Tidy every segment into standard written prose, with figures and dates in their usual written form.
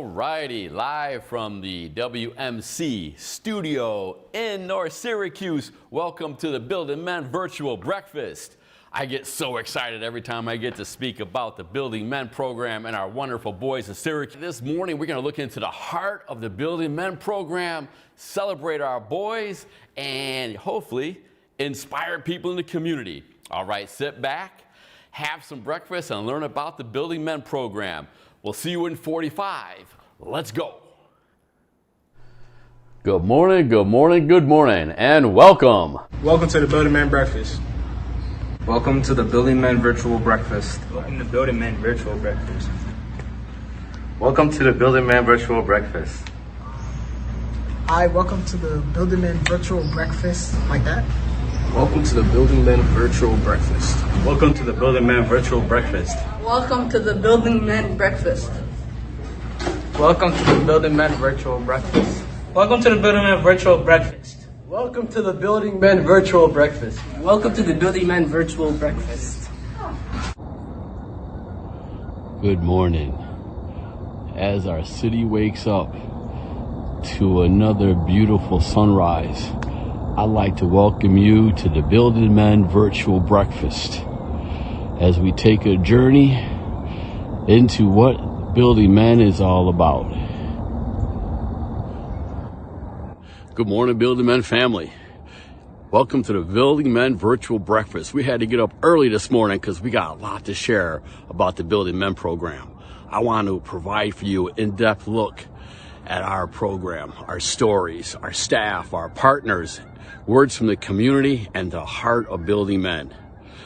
Alrighty, live from the WMC studio in North Syracuse. Welcome to the Buildingmen Virtual Breakfast. I get so excited every time I get to speak about the Buildingmen program and our wonderful boys in Syracuse. This morning, we're going to look into the heart of the Buildingmen program, celebrate our boys, and hopefully inspire people in the community. All right, sit back, have some breakfast, and learn about the Buildingmen program. We'll see you in 45. Let's go. Good morning, good morning, good morning, and welcome. Welcome to the Buildingmen Breakfast. Welcome to the Buildingmen Virtual Breakfast. Welcome to Buildingmen Virtual Breakfast. Welcome to the Buildingmen Virtual Breakfast. Hi, welcome to the Buildingmen Virtual Breakfast, like that. Welcome to the Buildingmen Virtual Breakfast. Welcome to the Buildingmen Virtual Breakfast. Welcome to the Buildingmen Breakfast. Welcome to the Buildingmen Virtual Breakfast. Welcome to the Buildingmen Virtual Breakfast. Welcome to the Buildingmen Virtual Breakfast. Welcome to the Buildingmen Virtual Breakfast. Good morning. As our city wakes up to another beautiful sunrise, I'd like to welcome you to the Buildingmen Virtual Breakfast as we take a journey into what Buildingmen is all about. Good morning, Buildingmen family. Welcome to the Buildingmen Virtual Breakfast. We had to get up early this morning because we got a lot to share about the Buildingmen program. I want to provide for you an in-depth look at our program, our stories, our staff, our partners, words from the community, and the heart of Buildingmen.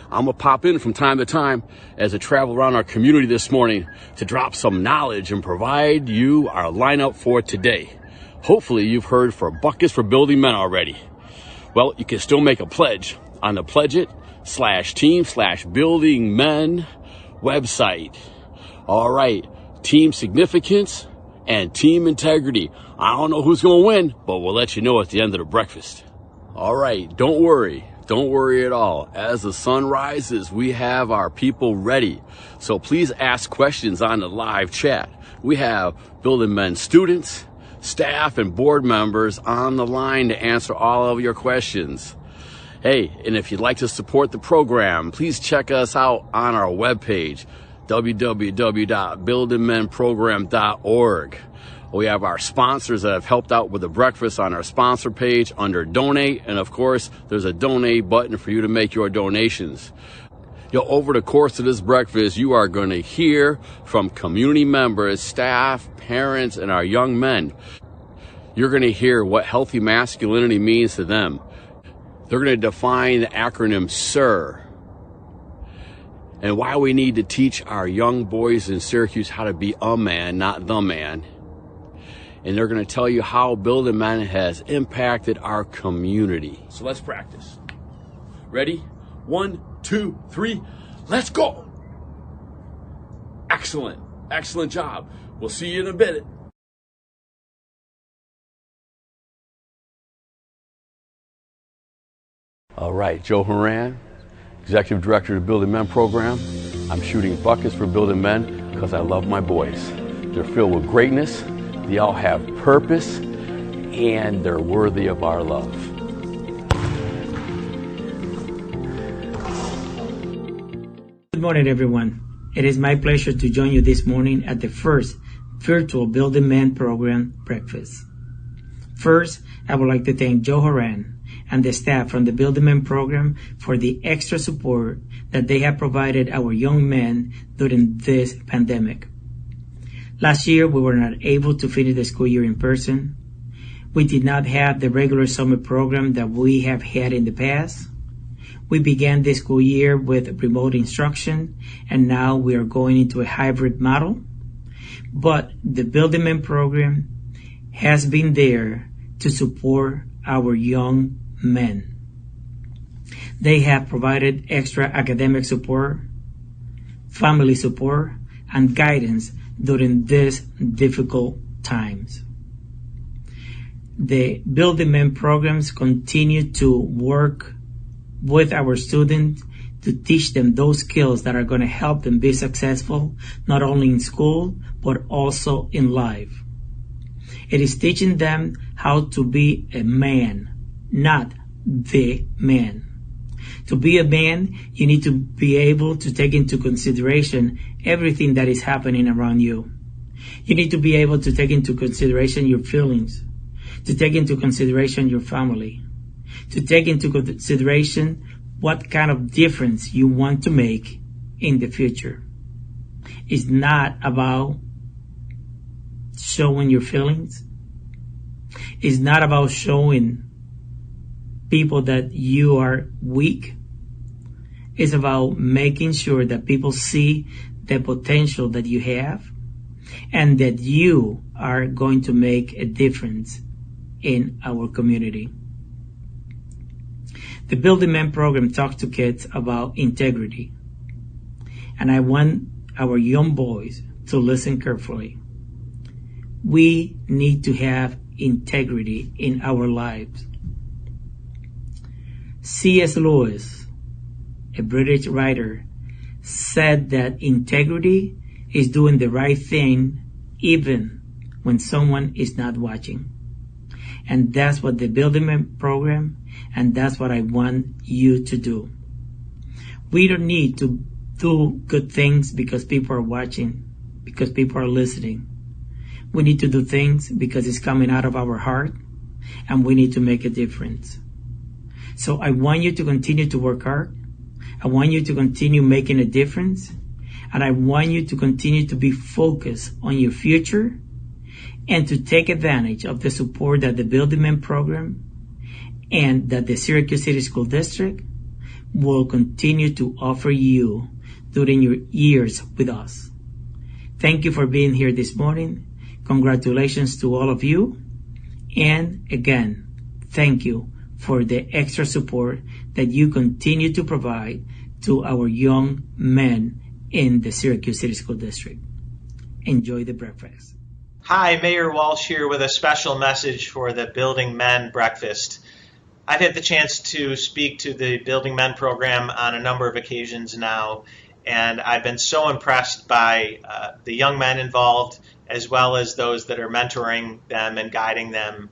I'm going to pop in from time to time as I travel around our community this morning to drop some knowledge and provide you our lineup for today. Hopefully you've heard for Buckets for Buildingmen already. Well, you can still make a pledge on the pledge.it/team/Buildingmen website. All right, team significance and team integrity. I don't know who's going to win, but we'll let you know at the end of the breakfast. All right, don't worry at all. As the sun rises, we have our people ready. So please ask questions on the live chat. We have Buildingmen students, staff, and board members on the line to answer all of your questions. Hey, and if you'd like to support the program, please check us out on our webpage, www.buildingmenprogram.org. We have our sponsors that have helped out with the breakfast on our sponsor page under donate. And of course, there's a donate button for you to make your donations. Over the course of this breakfast, you are going to hear from community members, staff, parents, and our young men. You're going to hear what healthy masculinity means to them. They're going to define the acronym SIR and why we need to teach our young boys in Syracuse how to be a man, not the man. And they're going to tell you how Buildingmen has impacted our community. So let's practice. Ready? 1, 2, 3, let's go. Excellent. Excellent job. We'll see you in a bit. All right, Joe Horan, Executive Director of the Buildingmen program. I'm shooting buckets for Buildingmen because I love my boys. They're filled with greatness. They all have purpose, and they're worthy of our love. Good morning, everyone. It is my pleasure to join you this morning at the first virtual Buildingmen program breakfast. First, I would like to thank Joe Horan and the staff from the Buildingmen program for the extra support that they have provided our young men during this pandemic. Last year, we were not able to finish the school year in person. We did not have the regular summer program that we have had in the past. We began this school year with remote instruction, and now we are going into a hybrid model. But the Buildingmen program has been there to support our young men. They have provided extra academic support, family support, and guidance during these difficult times. The Buildingmen programs continue to work with our students to teach them those skills that are going to help them be successful, not only in school, but also in life. It is teaching them how to be a man, not the man. To be a man, you need to be able to take into consideration everything that is happening around you. You need to be able to take into consideration your feelings, to take into consideration your family, to take into consideration what kind of difference you want to make in the future. It's not about showing your feelings. It's not about showing people that you are weak. It's about making sure that people see the potential that you have and that you are going to make a difference in our community. The Buildingmen program talks to kids about integrity. And I want our young boys to listen carefully. We need to have integrity in our lives. C.S. Lewis, a British writer, said that integrity is doing the right thing even when someone is not watching. And that's what the Buildingmen program, and that's what I want you to do. We don't need to do good things because people are watching, because people are listening. We need to do things because it's coming out of our heart, and we need to make a difference. So I want you to continue to work hard. I want you to continue making a difference. And I want you to continue to be focused on your future and to take advantage of the support that the Buildingmen program and that the Syracuse City School District will continue to offer you during your years with us. Thank you for being here this morning. Congratulations to all of you. And again, thank you for the extra support that you continue to provide to our young men in the Syracuse City School District. Enjoy the breakfast. Hi, Mayor Walsh here with a special message for the Buildingmen Breakfast. I've had the chance to speak to the Buildingmen program on a number of occasions now, and I've been so impressed by the young men involved as well as those that are mentoring them and guiding them.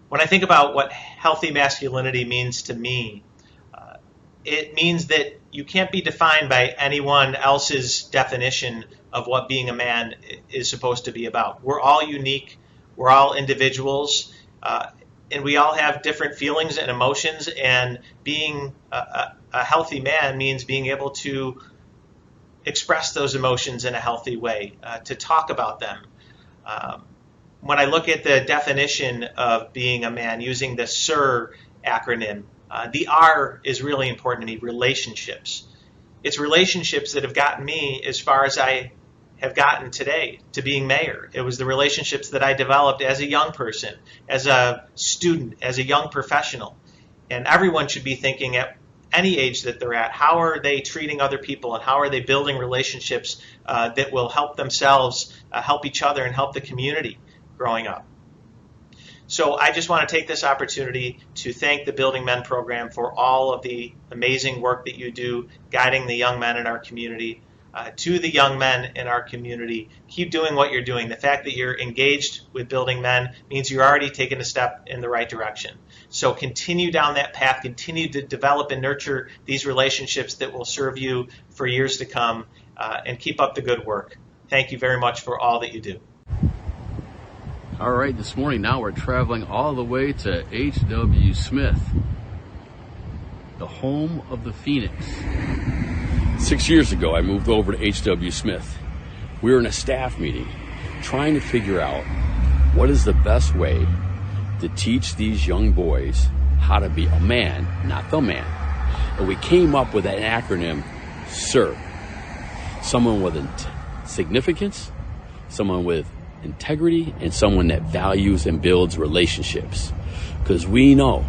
When I think about what healthy masculinity means to me, it means that you can't be defined by anyone else's definition of what being a man is supposed to be about. We're all unique, we're all individuals, and we all have different feelings and emotions, and being a healthy man means being able to express those emotions in a healthy way, to talk about them. When I look at the definition of being a man using the SIR acronym, the R is really important to me, relationships. It's relationships that have gotten me as far as I have gotten today to being mayor. It was the relationships that I developed as a young person, as a student, as a young professional. And everyone should be thinking at any age that they're at, how are they treating other people and how are they building relationships that will help themselves, help each other, and help the community growing up. So I just want to take this opportunity to thank the Buildingmen program for all of the amazing work that you do guiding the young men in our community. To the young men in our community, keep doing what you're doing. The fact that you're engaged with Buildingmen means you're already taking a step in the right direction. So continue down that path, continue to develop and nurture these relationships that will serve you for years to come, and keep up the good work. Thank you very much for all that you do. All right, this morning now we're traveling all the way to H.W. Smith, the home of the Phoenix. 6 years ago, I moved over to H.W. Smith. We were in a staff meeting trying to figure out what is the best way to teach these young boys how to be a man, not the man. And we came up with an acronym, SIR. Someone with significance, someone with integrity, and someone that values and builds relationships. Because we know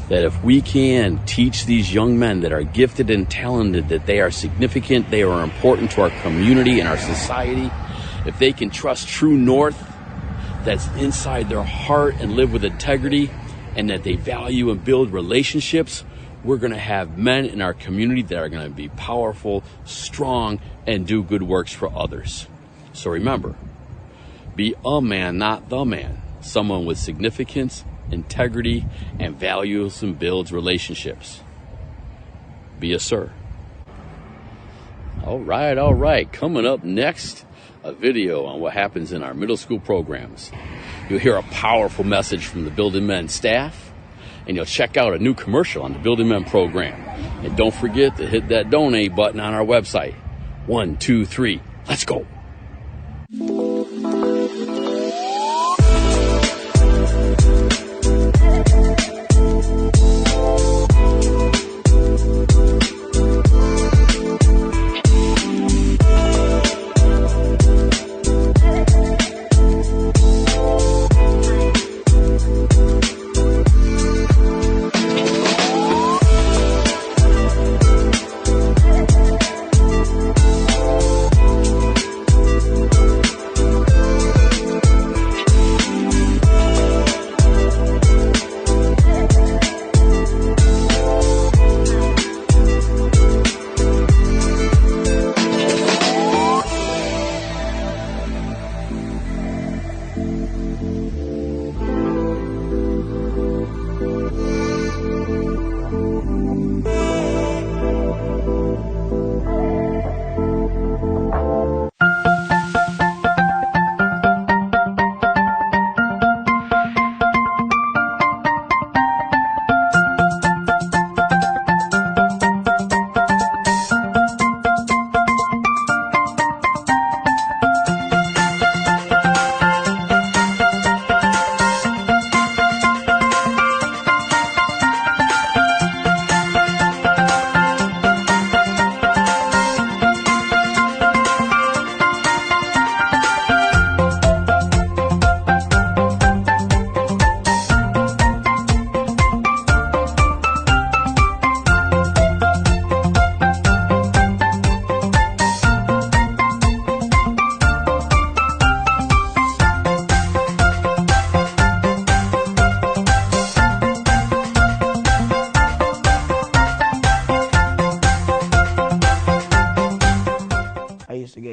that if we can teach these young men that are gifted and talented that they are significant, they are important to our community and our society, if they can trust true north that's inside their heart and live with integrity, and that they value and build relationships, we're going to have men in our community that are going to be powerful, strong, and do good works for others. So remember, be a man, not the man. Someone with significance, integrity, and values and builds relationships. Be a sir. All right. Coming up next, a video on what happens in our middle school programs. You'll hear a powerful message from the Building Men staff, and you'll check out a new commercial on the Building Men program. And don't forget to hit that donate button on our website. 1, 2, 3, let's go.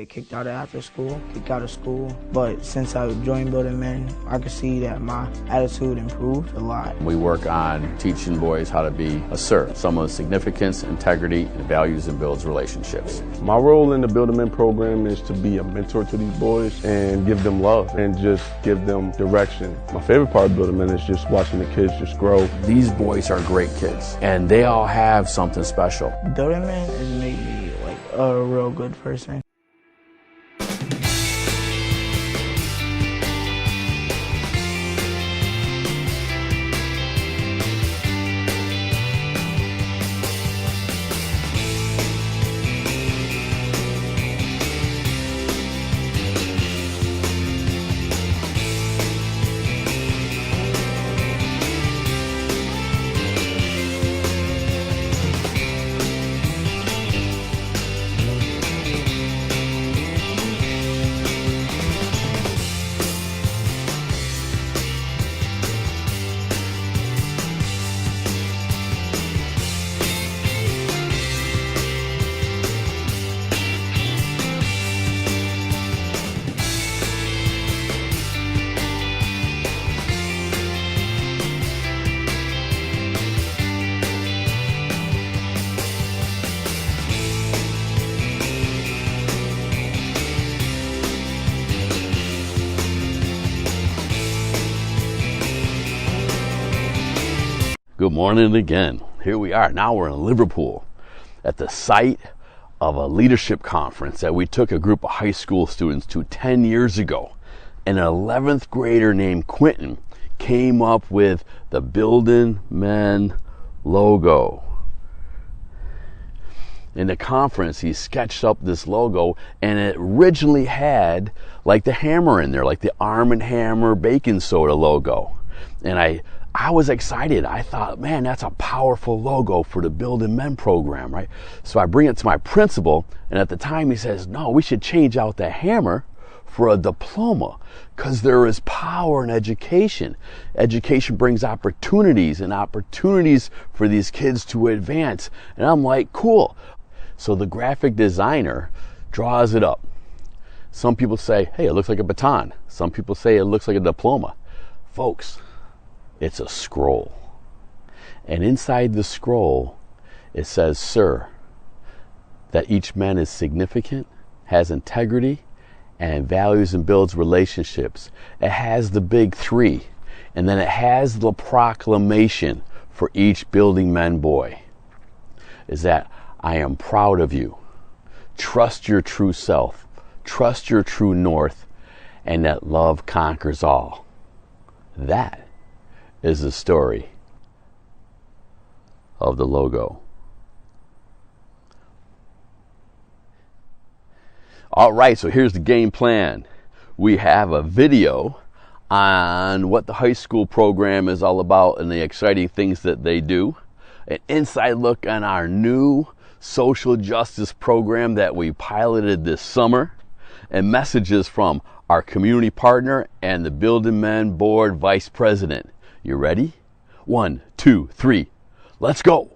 Kicked out of after school, kicked out of school. But since I joined Building Men, I could see that my attitude improved a lot. We work on teaching boys how to be a sir, someone with significance, integrity, and values and builds relationships. My role in the Building Men program is to be a mentor to these boys and give them love and just give them direction. My favorite part of Building Men is just watching the kids just grow. These boys are great kids, and they all have something special. Building Men has made me like a real good person. Good morning again. Here we are. Now we're in Liverpool at the site of a leadership conference that we took a group of high school students to 10 years ago. An 11th grader named Quentin came up with the Building Men logo. In the conference, he sketched up this logo, and it originally had like the hammer in there, like the Arm & Hammer baking soda logo. And I was excited. I thought, man, that's a powerful logo for the Building Men program, right? So I bring it to my principal, and at the time he says, no, we should change out the hammer for a diploma, because there is power in education. Education brings opportunities and opportunities for these kids to advance. And I'm like, cool. So the graphic designer draws it up. Some people say, hey, it looks like a baton. Some people say it looks like a diploma. Folks, it's a scroll. And inside the scroll, it says, sir, that each man is significant, has integrity, and values and builds relationships. It has the big three. And then it has the proclamation for each Buildingmen boy. Is that I am proud of you. Trust your true self. Trust your true north. And that love conquers all. That is the story of the logo. All right, so here's the game plan. We have a video on what the high school program is all about and the exciting things that they do. An inside look on our new social justice program that we piloted this summer. And messages from our community partner and the Buildingmen Board Vice President. You ready? 1, 2, 3, let's go.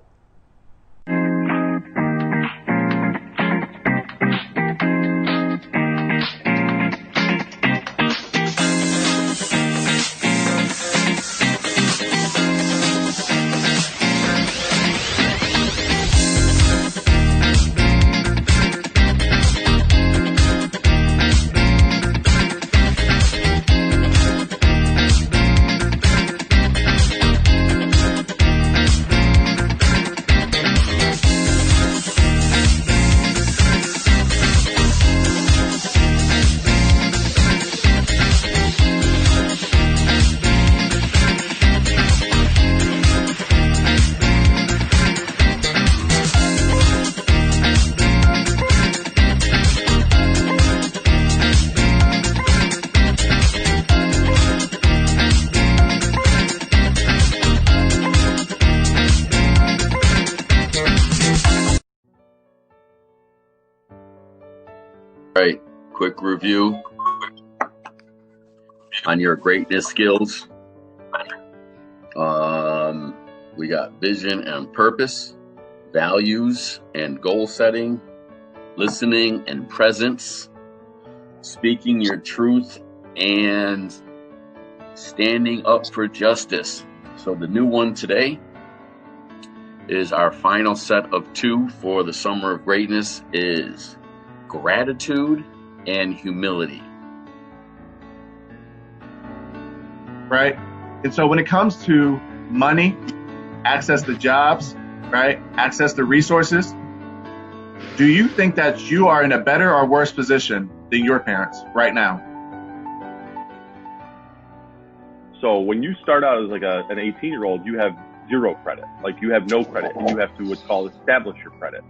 Right, quick review on your greatness skills. We got vision and purpose, values and goal setting, listening and presence, speaking your truth, and standing up for justice. So the new one today is our final set of 2 for the Summer of Greatness is gratitude and humility. Right? And so when it comes to money, access to jobs, right? Access to resources, do you think that you are in a better or worse position than your parents right now? So when you start out as like an 18-year-old, you have 0 credit. Like you have no credit, and you have to what's called establish your credit.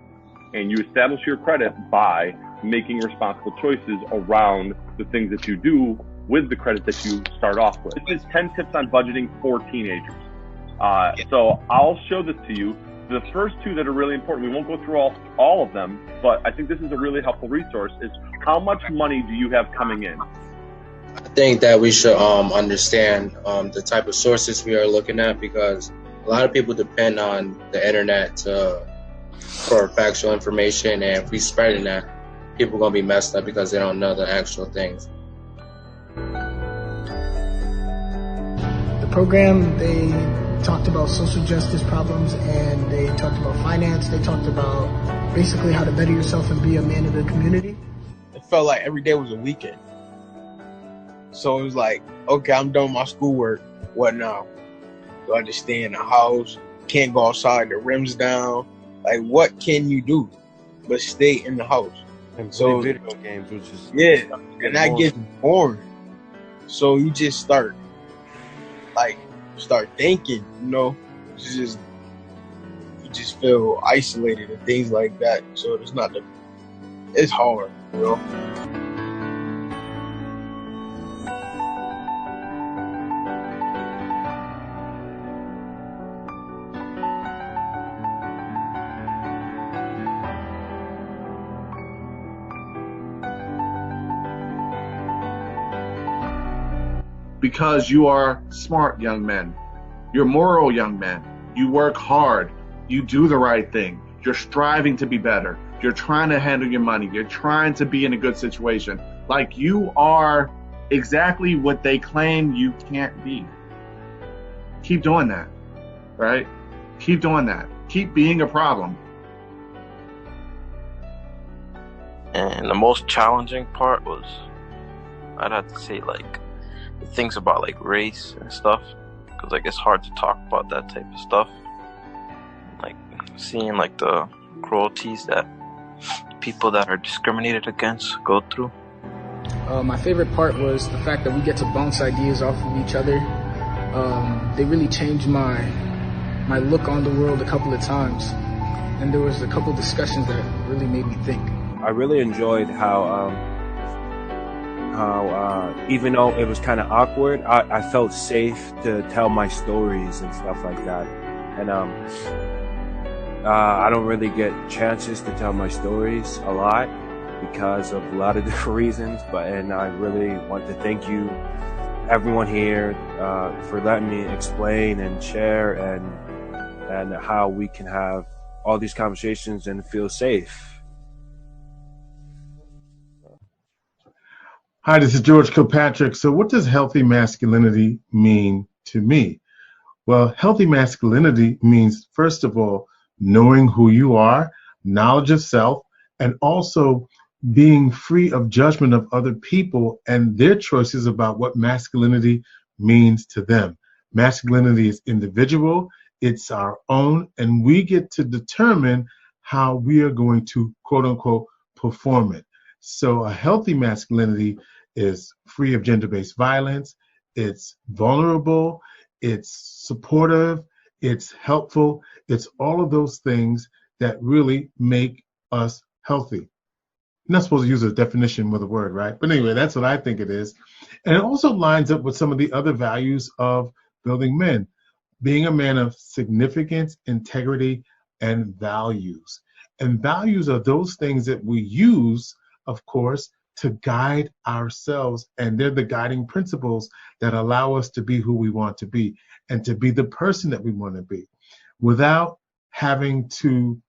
And you establish your credit by making responsible choices around the things that you do with the credit that you start off with. This is 10 tips on budgeting for teenagers. So I'll show this to you. The first 2 that are really important, we won't go through all of them, but I think this is a really helpful resource, is how much money do you have coming in? I think that we should understand the type of sources we are looking at, because a lot of people depend on the internet for factual information, and if we spreading that, people are going to be messed up because they don't know the actual things. The program, they talked about social justice problems, and they talked about finance. They talked about basically how to better yourself and be a man of the community. It felt like every day was a weekend. So it was like, okay, I'm done with my schoolwork. What now? Do I just stay in the house? Can't go outside, the rim's down. Like, what can you do but stay in the house? And so play video games, which is and that gets boring. So you just start thinking, you just feel isolated and things like that. So it's hard, because you are smart young men. You're moral young men. You work hard. You do the right thing. You're striving to be better. You're trying to handle your money. You're trying to be in a good situation. Like you are exactly what they claim you can't be. Keep doing that, right? Keep doing that. Keep being a problem. And the most challenging part was, I'd have to say, like, the things about, like, race and stuff. Because, like, it's hard to talk about that type of stuff. Like, seeing, like, the cruelties that people that are discriminated against go through. My favorite part was the fact that we get to bounce ideas off of each other. They really changed my look on the world a couple of times. And there was a couple of discussions that really made me think. I really enjoyed how even though it was kind of awkward, I felt safe to tell my stories and stuff like that. And I don't really get chances to tell my stories a lot because of a lot of different reasons. And I really want to thank you, everyone here, for letting me explain and share and how we can have all these conversations and feel safe. Hi, this is George Kilpatrick. So what does healthy masculinity mean to me? Well, healthy masculinity means, first of all, knowing who you are, knowledge of self, and also being free of judgment of other people and their choices about what masculinity means to them. Masculinity is individual, it's our own, and we get to determine how we are going to, quote unquote, perform it. So a healthy masculinity is free of gender-based violence, it's vulnerable, it's supportive, it's helpful, it's all of those things that really make us healthy. I'm not supposed to use a definition with a word, right? But anyway, that's what I think it is. And it also lines up with some of the other values of Building Men, being a man of significance, integrity, and values. And values are those things that we use, of course, to guide ourselves, and they're the guiding principles that allow us to be who we want to be and to be the person that we want to be without having to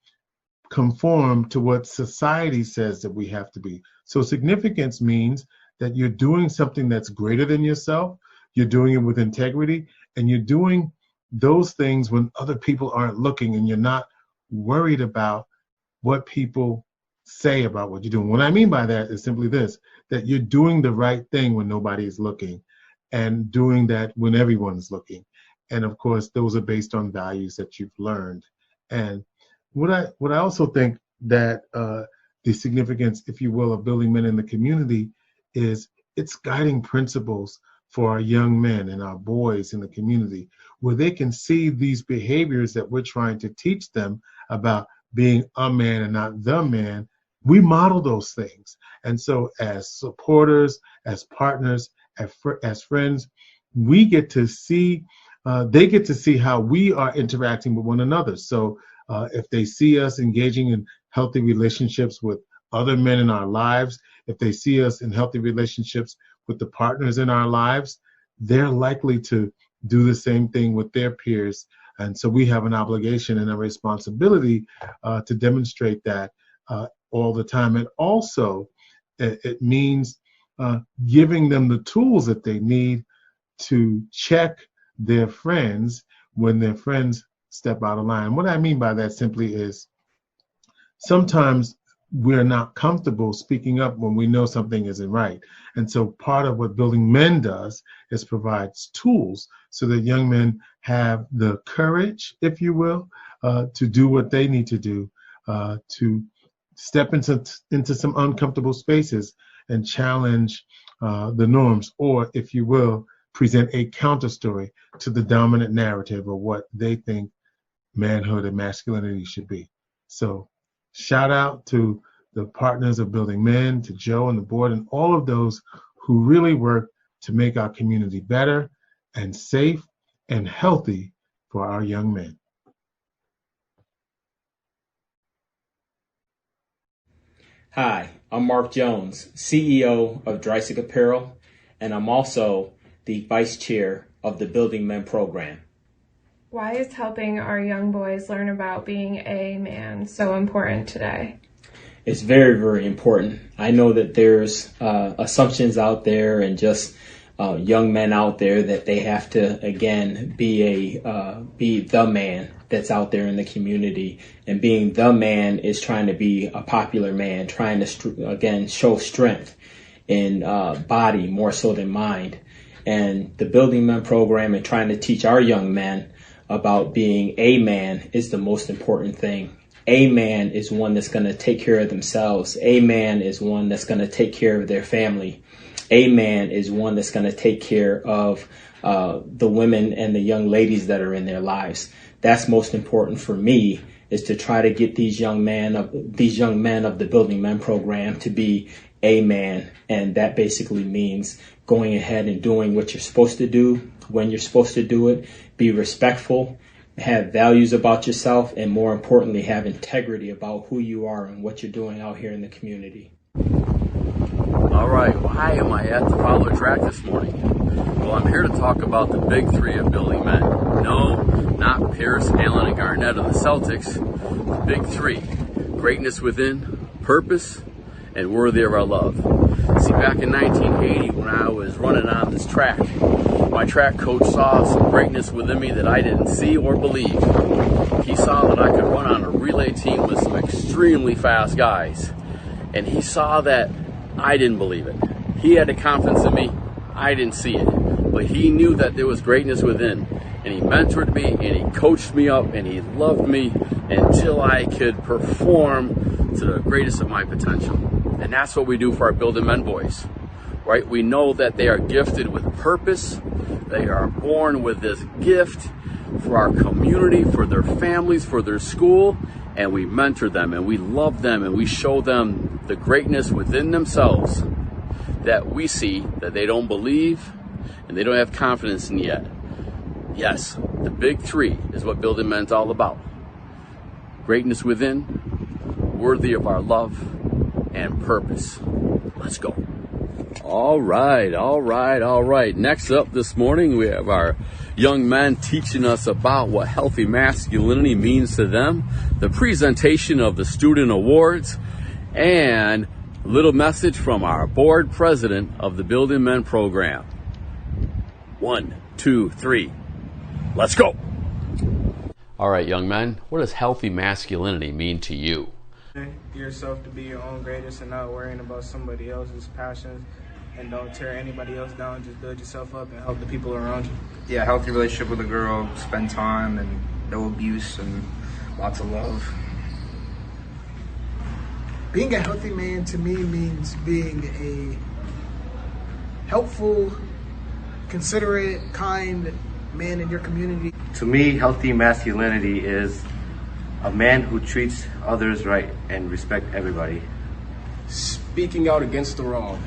conform to what society says that we have to be. So significance means that you're doing something that's greater than yourself, you're doing it with integrity, and you're doing those things when other people aren't looking, and you're not worried about what people say about what you're doing. What I mean by that is simply this, that you're doing the right thing when nobody is looking and doing that when everyone is looking. And of course, those are based on values that you've learned. And what I also think that the significance, if you will, of Building Men in the community is it's guiding principles for our young men and our boys in the community, where they can see these behaviors that we're trying to teach them about being a man and not the man. We model those things. And so as supporters, as partners, as friends, we get to see, they get to see how we are interacting with one another. So if they see us engaging in healthy relationships with other men in our lives, if they see us in healthy relationships with the partners in our lives, they're likely to do the same thing with their peers. And so we have an obligation and a responsibility to demonstrate that all the time. And also, it means giving them the tools that they need to check their friends when their friends step out of line. What I mean by that simply is sometimes we're not comfortable speaking up when we know something isn't right. And so part of what Building Men does is provides tools so that young men have the courage, if you will, to do what they need to do, to step into some uncomfortable spaces and challenge the norms, or if you will, present a counter story to the dominant narrative of what they think manhood and masculinity should be. So shout out to the partners of Building Men, to Joe and the board, and all of those who really work to make our community better and safe and healthy for our young men. Hi, I'm Mark Jones, CEO of Drysick Apparel, and I'm also the vice chair of the Buildingmen program. Why is helping our young boys learn about being a man so important today? It's very, very important. I know that there's assumptions out there and just young men out there that they have to, again, be the man that's out there in the community. And being the man is trying to be a popular man, trying to, again, show strength in body more so than mind. And the Buildingmen program and trying to teach our young men about being a man is the most important thing. A man is one that's going to take care of themselves. A man is one that's going to take care of their family. A man is one that's going to take care of the women and the young ladies that are in their lives. That's most important for me, is to try to get these young men of the Buildingmen program to be a man. And that basically means going ahead and doing what you're supposed to do when you're supposed to do it. Be respectful, have values about yourself, and more importantly, have integrity about who you are and what you're doing out here in the community. All right, why am I at the follow track this morning? Well, I'm here to talk about the big three of Buildingmen. No, not Pierce, Allen, and Garnett of the Celtics. The big three: greatness within, purpose, and worthy of our love. See, back in 1980, when I was running on this track, my track coach saw some greatness within me that I didn't see or believe. He saw that I could run on a relay team with some extremely fast guys. And he saw that I didn't believe it. He had the confidence in me. I didn't see it. But he knew that there was greatness within. And he mentored me, and he coached me up, and he loved me until I could perform to the greatest of my potential. And that's what we do for our Buildingmen boys, right? We know that they are gifted with purpose. They are born with this gift for our community, for their families, for their school, and we mentor them, and we love them, and we show them the greatness within themselves that we see that they don't believe and they don't have confidence in yet. Yes, the big three is what Buildingmen's all about. Greatness within, worthy of our love, and purpose. Let's go. All right. Next up this morning, we have our young men teaching us about what healthy masculinity means to them, the presentation of the student awards, and a little message from our board president of the Buildingmen program. 1, 2, 3. Let's go. All right, young men, what does healthy masculinity mean to you? Yourself to be your own greatest and not worrying about somebody else's passions, and don't tear anybody else down. Just build yourself up and help the people around you. Yeah, healthy relationship with a girl, spend time and no abuse and lots of love. Being a healthy man to me means being a helpful, considerate, kind man in your community. To me, healthy masculinity is a man who treats others right and respect everybody. Speaking out against the wrong.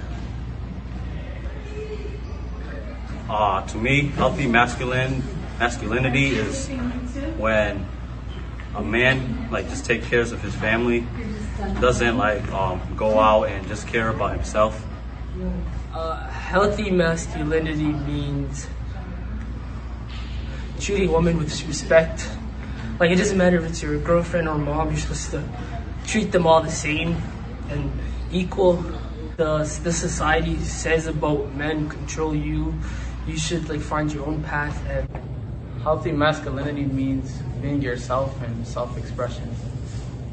To me, healthy masculinity is when a man just take care of his family, doesn't go out and just care about himself. Healthy masculinity means treating women with respect. It doesn't matter if it's your girlfriend or mom, you're supposed to treat them all the same and equal. The society says about men control you. You should find your own path. And healthy masculinity means being yourself and self-expression.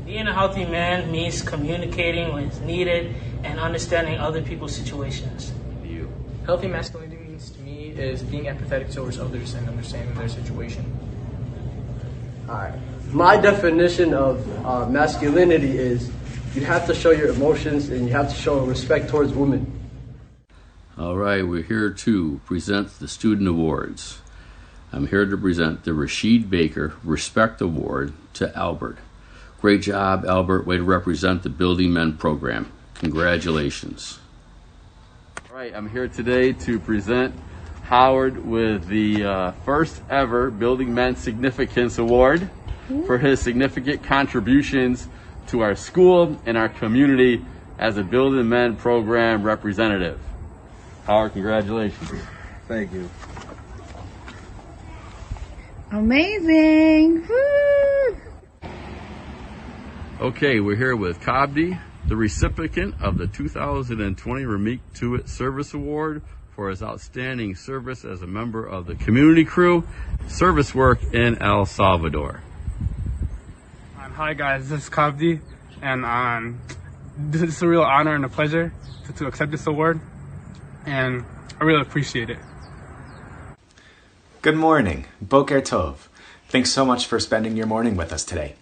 Being a healthy man means communicating when it's needed and understanding other people's situations. You. Healthy masculinity means to me is being empathetic towards others and understanding their situation. Alright. My definition of masculinity is you have to show your emotions and you have to show respect towards women. All right, we're here to present the student awards. I'm here to present the Rashid Baker Respect Award to Albert. Great job, Albert. Way to represent the Buildingmen program. Congratulations. All right, I'm here today to present Howard with the first ever Buildingmen Significance Award for his significant contributions to our school and our community as a Buildingmen program representative. Howard, congratulations. Thank you. Amazing. Woo! Okay, we're here with Kabdi, the recipient of the 2020 Ramik Tuit Service Award for his outstanding service as a member of the community crew, service work in El Salvador. Hi guys, this is Kabdi, and this is a real honor and a pleasure to accept this award, and I really appreciate it. Good morning, Boker Tov. Thanks so much for spending your morning with us today.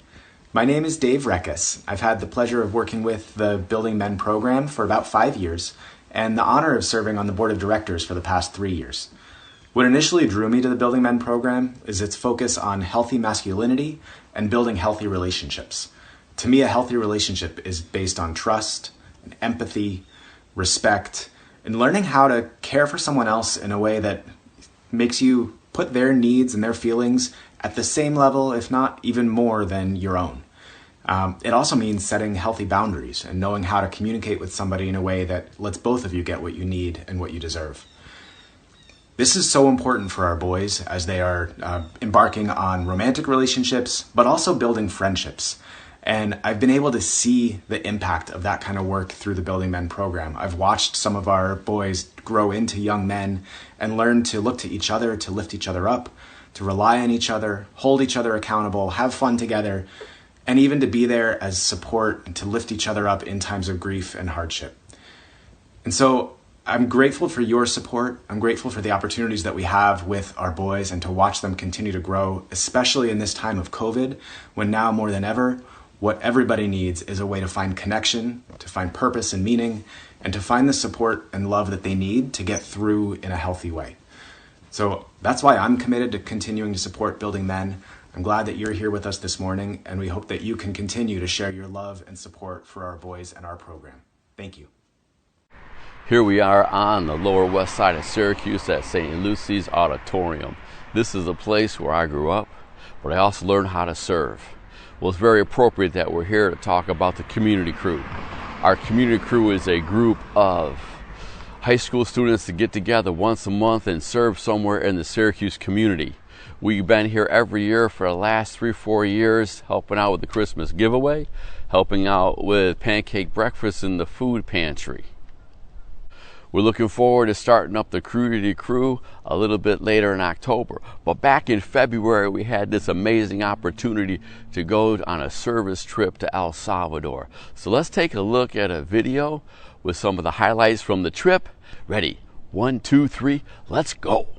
My name is Dave Rekas. I've had the pleasure of working with the Buildingmen program for about 5 years, and the honor of serving on the board of directors for the past 3 years. What initially drew me to the Buildingmen program is its focus on healthy masculinity and building healthy relationships. To me, a healthy relationship is based on trust, and empathy, respect, and learning how to care for someone else in a way that makes you put their needs and their feelings at the same level, if not even more than your own. It also means setting healthy boundaries and knowing how to communicate with somebody in a way that lets both of you get what you need and what you deserve. This is so important for our boys as they are embarking on romantic relationships, but also building friendships. And I've been able to see the impact of that kind of work through the Buildingmen program. I've watched some of our boys grow into young men and learn to look to each other, to lift each other up, to rely on each other, hold each other accountable, have fun together, and even to be there as support and to lift each other up in times of grief and hardship. And so I'm grateful for your support. I'm grateful for the opportunities that we have with our boys and to watch them continue to grow, especially in this time of COVID, when now more than ever, what everybody needs is a way to find connection, to find purpose and meaning, and to find the support and love that they need to get through in a healthy way. So that's why I'm committed to continuing to support Buildingmen. I'm glad that you're here with us this morning, and we hope that you can continue to share your love and support for our boys and our program. Thank you. Here we are on the lower west side of Syracuse at St. Lucy's Auditorium. This is a place where I grew up, but I also learned how to serve. Well, it's very appropriate that we're here to talk about the community crew. Our community crew is a group of high school students that get together once a month and serve somewhere in the Syracuse community. We've been here every year for the last 3-4 years, helping out with the Christmas giveaway, helping out with pancake breakfast in the food pantry. We're looking forward to starting up the community crew a little bit later in October. But back in February, we had this amazing opportunity to go on a service trip to El Salvador. So let's take a look at a video with some of the highlights from the trip. Ready? 1, 2, 3, let's go.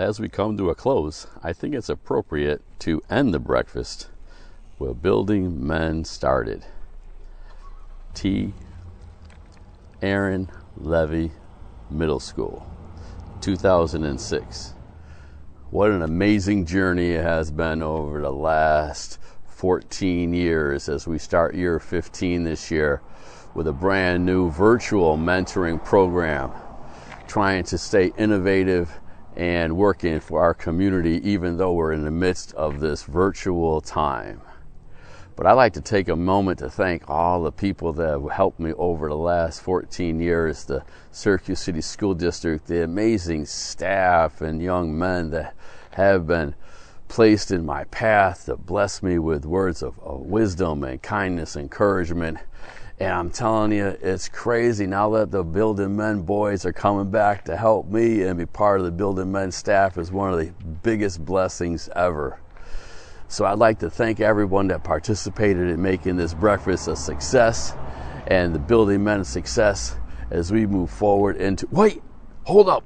as we come to a close, I think it's appropriate to end the breakfast with Building Men Started. T. Aaron Levy Middle School, 2006. What an amazing journey it has been over the last 14 years as we start year 15 this year with a brand new virtual mentoring program, trying to stay innovative and working for our community even though we're in the midst of this virtual time. But I'd like to take a moment to thank all the people that have helped me over the last 14 years, the Syracuse City School District, the amazing staff and young men that have been placed in my path to bless me with words of wisdom and kindness, encouragement. And I'm telling you, it's crazy now that the Building Men boys are coming back to help me and be part of the Building Men staff is one of the biggest blessings ever. So I'd like to thank everyone that participated in making this breakfast a success and the Building Men a success as we move forward into... Wait, hold up.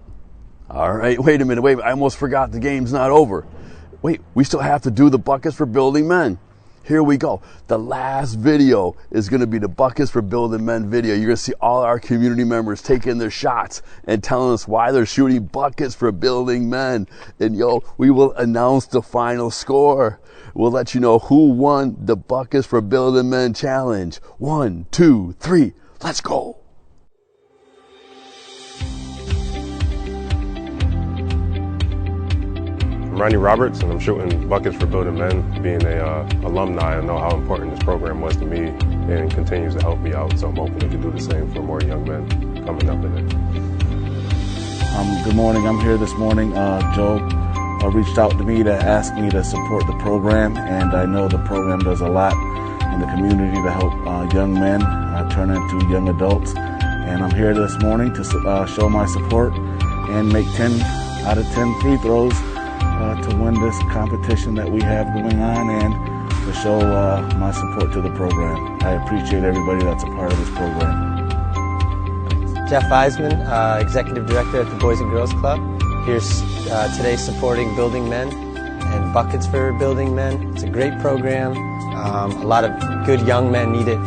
All right, wait a minute. Wait, I almost forgot the game's not over. Wait, we still have to do the buckets for Building Men. Here we go. The last video is going to be the Buckets for Building Men video. You're going to see all our community members taking their shots and telling us why they're shooting buckets for Building Men. And we will announce the final score. We'll let you know who won the Buckets for Building Men challenge. 1, 2, 3, let's go. I'm Ronnie Roberts, and I'm shooting Buckets for Building Men. Being an alumni, I know how important this program was to me and continues to help me out, so I'm hoping it can do the same for more young men coming up in it. Good morning. I'm here this morning. Joe reached out to me to ask me to support the program, and I know the program does a lot in the community to help young men turn into young adults. And I'm here this morning to show my support and make 10 out of 10 free throws to win this competition that we have going on and to show my support to the program. I appreciate everybody that's a part of this program. Jeff Eisman, Executive Director at the Boys and Girls Club. Here's today supporting Building Men and Buckets for Building Men. It's a great program. A lot of good young men need it.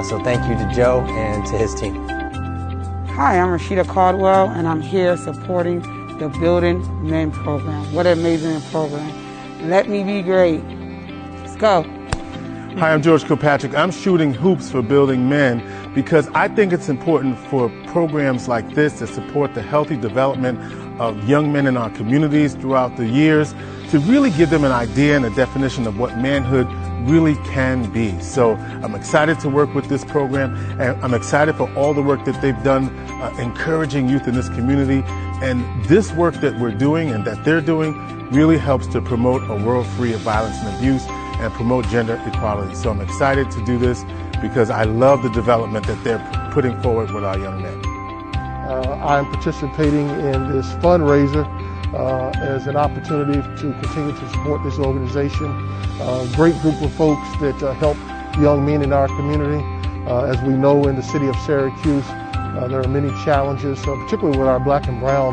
So thank you to Joe and to his team. Hi, I'm Rashida Caldwell, and I'm here supporting the Building Men program. What an amazing program. Let me be great. Let's go. Hi, I'm George Kilpatrick. I'm shooting hoops for Building Men because I think it's important for programs like this to support the healthy development of young men in our communities throughout the years to really give them an idea and a definition of what manhood really can be. So I'm excited to work with this program, and I'm excited for all the work that they've done encouraging youth in this community. And this work that we're doing and that they're doing really helps to promote a world free of violence and abuse and promote gender equality. So I'm excited to do this because I love the development that they're putting forward with our young men. I'm participating in this fundraiser as an opportunity to continue to support this organization. Great group of folks that help young men in our community. As we know, in the city of Syracuse, there are many challenges, particularly with our black and brown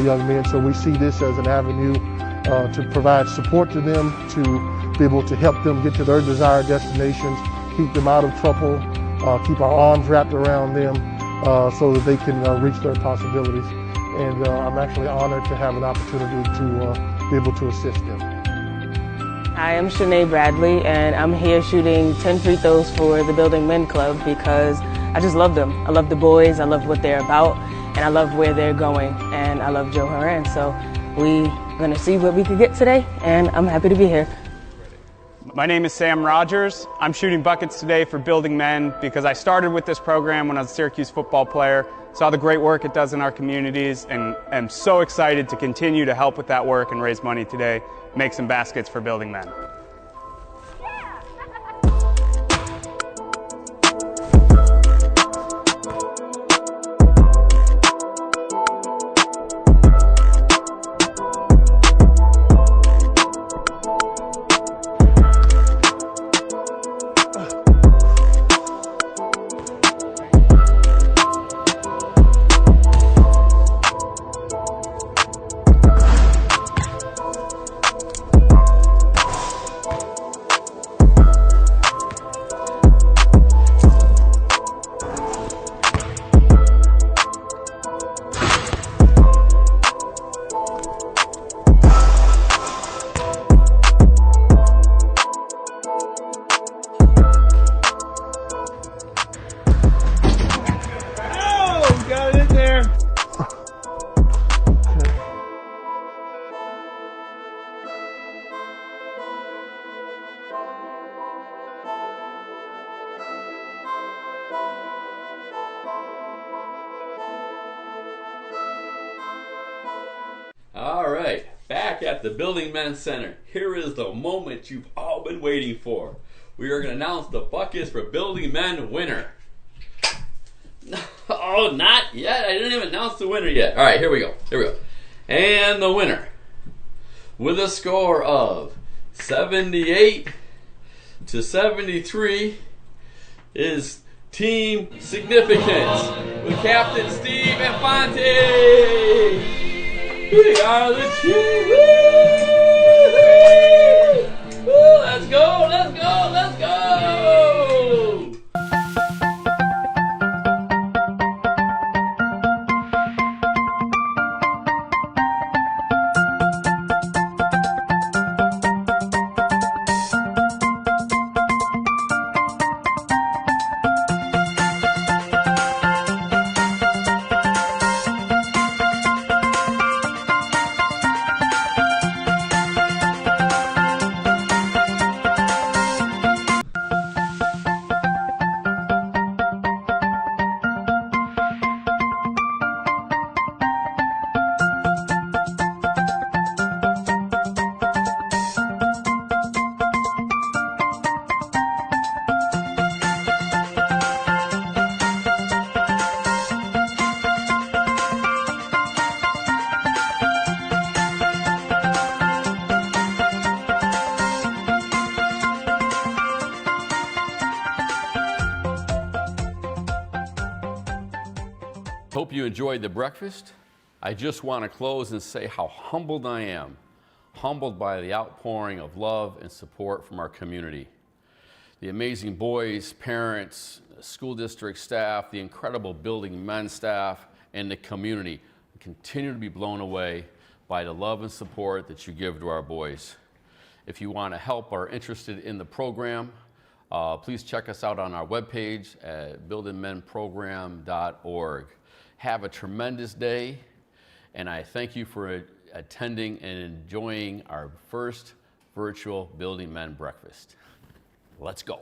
young men. So we see this as an avenue to provide support to them, to be able to help them get to their desired destinations, keep them out of trouble, keep our arms wrapped around them so that they can reach their possibilities. And I'm actually honored to have an opportunity to be able to assist them. I am Shanae Bradley, and I'm here shooting 10 free throws for the Building Men Club because I just love them. I love the boys, I love what they're about, and I love where they're going, and I love Joe Horan. So we're going to see what we can get today, and I'm happy to be here. My name is Sam Rogers. I'm shooting buckets today for Building Men because I started with this program when I was a Syracuse football player, saw the great work it does in our communities, and am so excited to continue to help with that work and raise money today, make some baskets for Building Men. All right, back at the Buildingmen Center. Here is the moment you've all been waiting for. We are going to announce the buckets for Buildingmen winner. Oh, not yet. I didn't even announce the winner yet. All right, here we go. And the winner, with a score of 78 to 73, is Team Significance with Captain Steve Infante. We are the team. Woo! Let's go, let's go, let's go! Hope you enjoyed the breakfast. I just want to close and say how humbled I am. Humbled by the outpouring of love and support from our community. The amazing boys, parents, school district staff, the incredible Buildingmen staff, and the community continue to be blown away by the love and support that you give to our boys. If you want to help or are interested in the program, please check us out on our webpage at buildingmenprogram.org. Have a tremendous day, and I thank you for attending and enjoying our first virtual Buildingmen breakfast. Let's go.